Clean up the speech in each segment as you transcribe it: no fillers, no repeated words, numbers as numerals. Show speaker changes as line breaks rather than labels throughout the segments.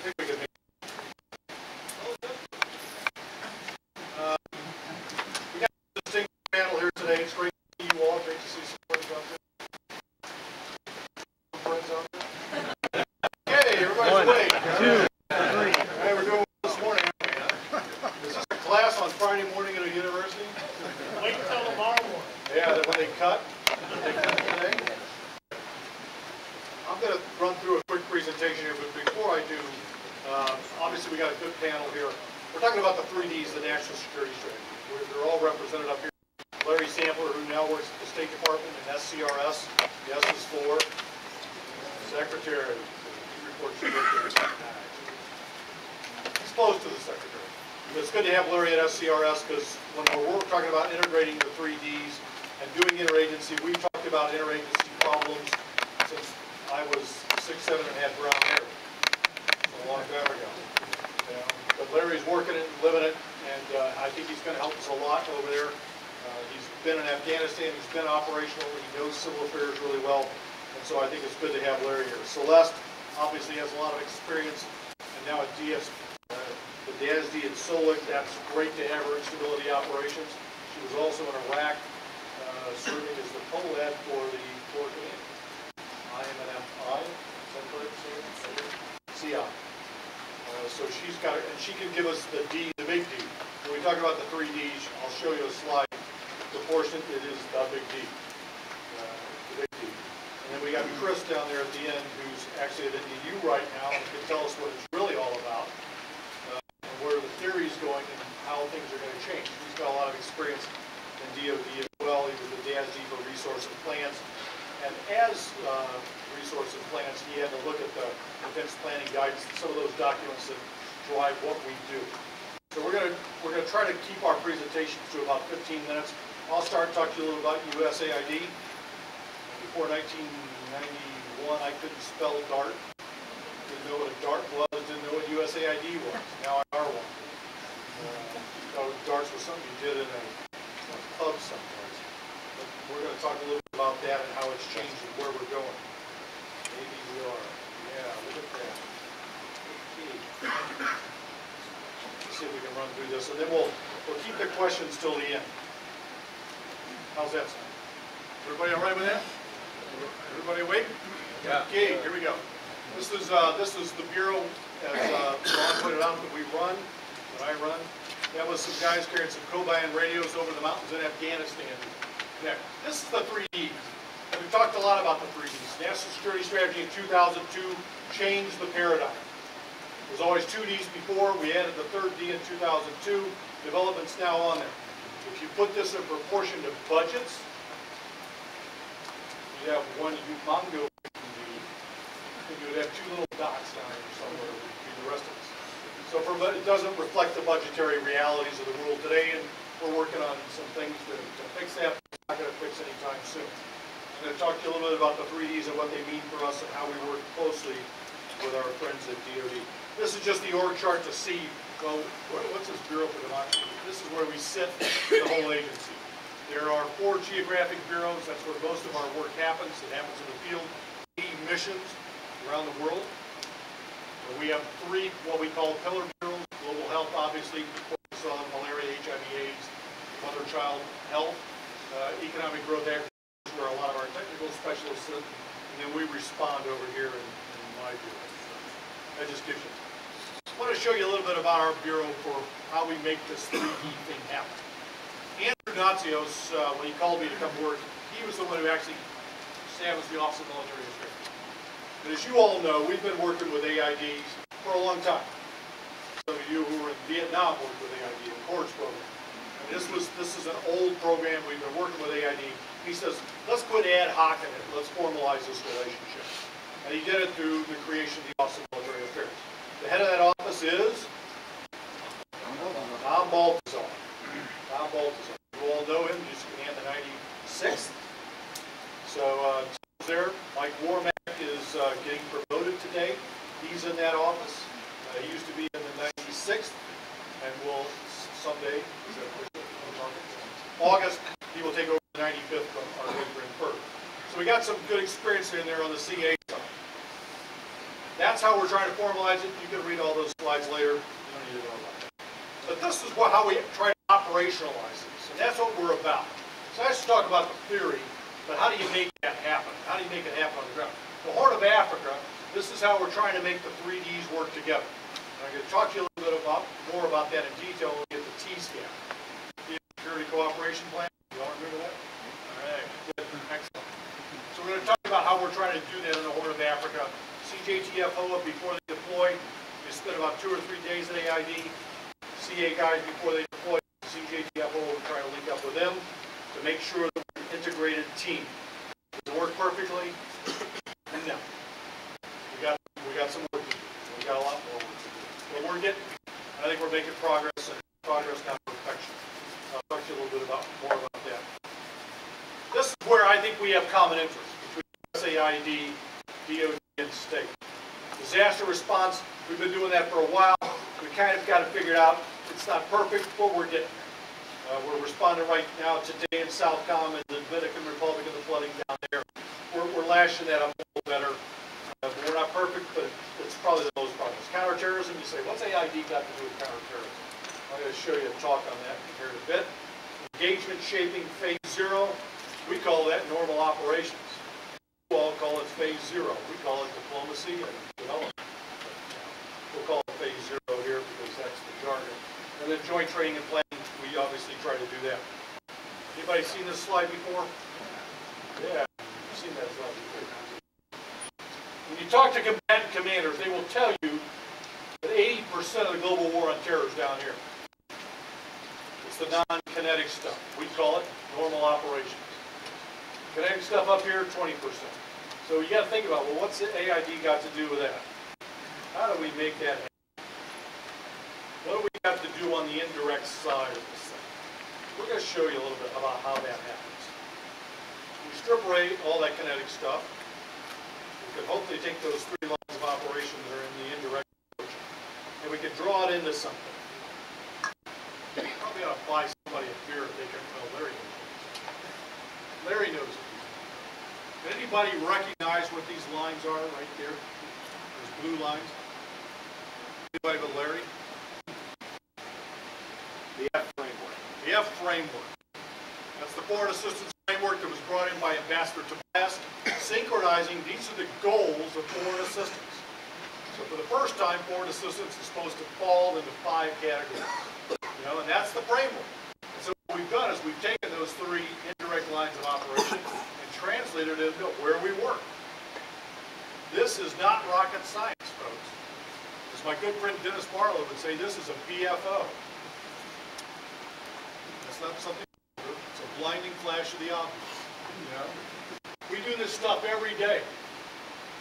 think we can make we got a distinguished panel here today. It's great to see you all. Great to see some friends out there. Okay, everybody's awake. 2, 3. Hey, we're doing well this morning, aren't we? Huh? Is this a class on Friday morning at a university?
Wait until tomorrow morning.
Yeah, that when they cut today. I'm going to run through a quick presentation here, but before I do, obviously we got a good panel here. We're talking about the 3Ds, the National Security Strategy. They're all represented up here. Larry Sampler, who now works at the State Department in SCRS. The S is for Secretary. He reports to He's close to the Secretary. But it's good to have Larry at SCRS because when we're talking about integrating the 3Ds and doing interagency, we've talked about interagency problems since I was 6'7" and had brown hair. A long time ago. But Larry's working it and living it, and I think he's going to help us a lot over there. He's been in Afghanistan, he's been operational, he knows civil affairs really well, and so I think it's good to have Larry here. Celeste obviously has a lot of experience, and now at DS, the DASD at Solik. That's great to have her in stability operations. She was also in Iraq, serving as the co-lead for the Fort IMNFI, is that correct? CI. So she's got it, and she can give us the D, the big D. When we talk about the 3Ds, I'll show you a slide. The portion, it is the big D. The big D. And then we got Chris down there at the end, who's actually at NDU right now, and can tell us what it's really all about, and where the theory is going, and how things are going to change. He's got a lot of experience in DOD as well. He was the DASD for resource and plans. And as resource and plans, he had to look at the defense planning guidance and some of those documents that drive what we do. So we're gonna try to keep our presentations to about 15 minutes. I'll start talking to you a little about USAID. Before 1991, I couldn't spell DART. Didn't know what a DART was. Didn't know what USAID was. Now I are one. So DARTs was something you did in a pub someplace. But we're going to talk a little bit about that and how it's changed and where we're going. Maybe we are. Yeah, look at that. Okay. Let's see if we can run through this, and then we'll keep the questions till the end. How's that sound? Everybody all right with that? Everybody awake?
Yeah.
Okay, here we go. This is the bureau, as Ron pointed out, that we run, that I run. That was some guys carrying some Cobian radios over the mountains in Afghanistan. This is the 3Ds. We've talked a lot about the 3Ds. National Security Strategy in 2002 changed the paradigm. There was always 2Ds before. We added the third D in 2002. Development's now on there. If you put this in proportion to budgets, you'd have one humongo D, and you would have two little dots down there somewhere would be the rest of us. So it doesn't reflect the budgetary realities of the world today, and we're working on some things to fix that. It's not going to fix anytime soon. I'm going to talk to you a little bit about the 3Ds and what they mean for us and how we work closely with our friends at DOD. This is just the org chart to see, well, what's this Bureau for Democracy? This is where we sit the whole agency. There are 4 geographic bureaus. That's where most of our work happens. It happens in the field. 80 missions around the world. We have 3 what we call pillar bureaus. Global health, obviously, focus on malaria, HIV/AIDS, mother-child health, economic growth, agriculture, where a lot of our technical specialists sit, and then we respond over here in my bureau. That just gives you. I want to show you a little bit about our bureau for how we make this 3D thing happen. Andrew Natsios, when he called me to come work, he was the one who actually established the Office of Military Affairs. And as you all know, we've been working with AIDs for a long time. Some of you who were in Vietnam worked with AID, the CORDS program. And this is an old program. We've been working with AID. He says, let's quit ad hoc in it. Let's formalize this relationship. And he did it through the creation of the Office of Military Affairs. The head of that office is Tom Baltazar. Tom Baltazar. You all know him. He used to command the 96th. So Tom's there. Mike Warmack is getting promoted today. He's in that office. He used to be in the 96th, and will someday, August, he will take over the 95th from our neighbor in Perth. So we got some good experience in there on the CA side. That's how we're trying to formalize it. You can read all those slides later. You don't need to know about that. But this is how we try to operationalize this, and that's what we're about. So I just talk about the theory, but how do you make that happen? How do you make it happen on the ground? The Horn of Africa, this is how we're trying to make the 3Ds work together. And I'm going to talk to you a little bit more about that in detail when we get the T-SCAP. The Security Cooperation Plan. You all remember that? All right, good, excellent. So we're going to talk about how we're trying to do that in the Horn of Africa. CJTF-HOA, before they deploy, they spend about 2 or 3 days at AID. CA guys, before they deploy, CJTF-HOA will try to link up with them to make sure that we're an integrated team. Does it work perfectly? No. We got some work to do. We got a lot more work to do. But I think we're making progress, and progress, not perfection. I'll talk to you a little bit more about that. This is where I think we have common interests between USAID, DOD, and state. Disaster response, we've been doing that for a while. We kind of got it figured out. It's not perfect, but we're getting there. We're responding right now today in Southcom and the Dominican Republic and the flooding down there. We're lashing that up a little better. We're not perfect, but it's probably the most progress. Counterterrorism, you say, what's AID got to do with counterterrorism? I'm going to show you a talk on that here in a bit. Engagement shaping phase 0, we call that normal operations. You all call it phase 0. We call it diplomacy and development. We'll call it phase 0 here because that's the jargon. And then joint training and planning, we obviously try to do that. Anybody seen this slide before? Yeah, you've seen that slide before. When you talk to combatant commanders, they will tell you that 80% of the global war on terror is down here. It's the non-kinetic stuff. We call it normal operations. Kinetic stuff up here, 20%. So you got to think about, well, what's the AID got to do with that? How do we make that happen? What do we have to do on the indirect side of this thing? We're going to show you a little bit about how that happens. We strip away all that kinetic stuff. We can hopefully take those 3 lines of operation that are in the indirect approach, and we can draw it into something. You probably ought to buy somebody a beer if they can. Well, Larry knows. Larry knows it. Can anybody recognize what these lines are right there? Those blue lines? Anybody but Larry?
The F framework.
The F framework. That's the foreign assistance framework that was brought in by Ambassador Tobias, synchronizing these are the goals of foreign assistance. So for the first time, foreign assistance is supposed to fall into 5 categories. And that's the framework. And so what we've done is we've taken those 3 indirect lines of operation and translated it into where we work. This is not rocket science, folks. As my good friend Dennis Barlow would say, this is a BFO. That's not something, it's a blinding flash of the obvious. We do this stuff every day,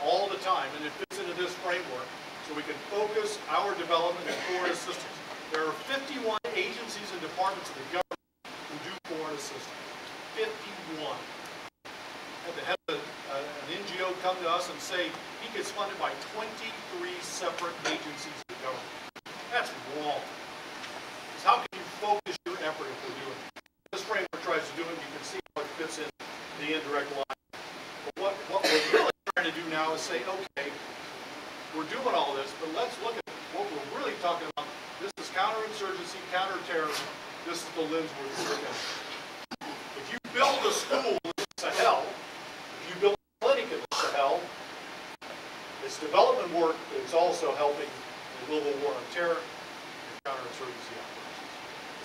all the time, and it fits into this framework so we can focus our development in foreign assistance. There are 51 agencies and departments of the government who do foreign assistance. 51. Had the head of an NGO come to us and say he gets funded by 23 separate agencies of the government. That's wrong. Because how can you focus your effort if we're doing it? This framework tries to do it. You can see how it fits in the indirect line. But what we're really trying to do now is say, okay, we're doing all this, but let's look at what we're really talking about. This is counterinsurgency, counterterrorism. This is the lens we're looking at. If you build a school in Sahel, if you build a clinic in Sahel, it's development work that is also helping the global war on terror and counterinsurgency operations.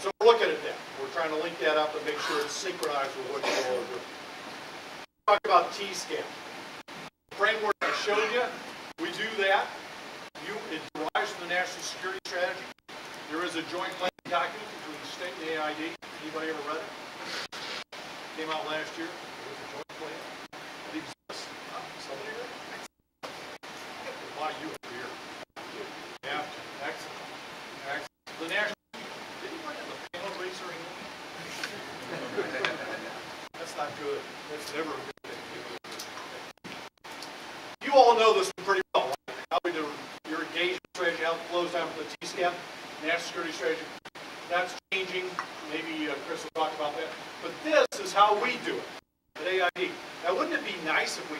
So we're looking at that. We're trying to link that up and make sure it's synchronized with what you all are doing. Talk about T-SCAP. The framework I showed you, we do that. It derives from the National Security Strategy. There is a joint planning document between the state and the AID. Anybody ever read it? Came out last year. It was a joint plan. It exists. Somebody read it? Why you up here? Yeah. Excellent. Excellent. The National. Did you look at the panel racer here? That's not good. That's never a good thing. You all know this pretty well. How we do your engagement strategy, how it flows down to the T-SCAP, national security strategy. That's changing. Maybe Chris will talk about that. But this is how we do it at AID. Now, wouldn't it be nice if we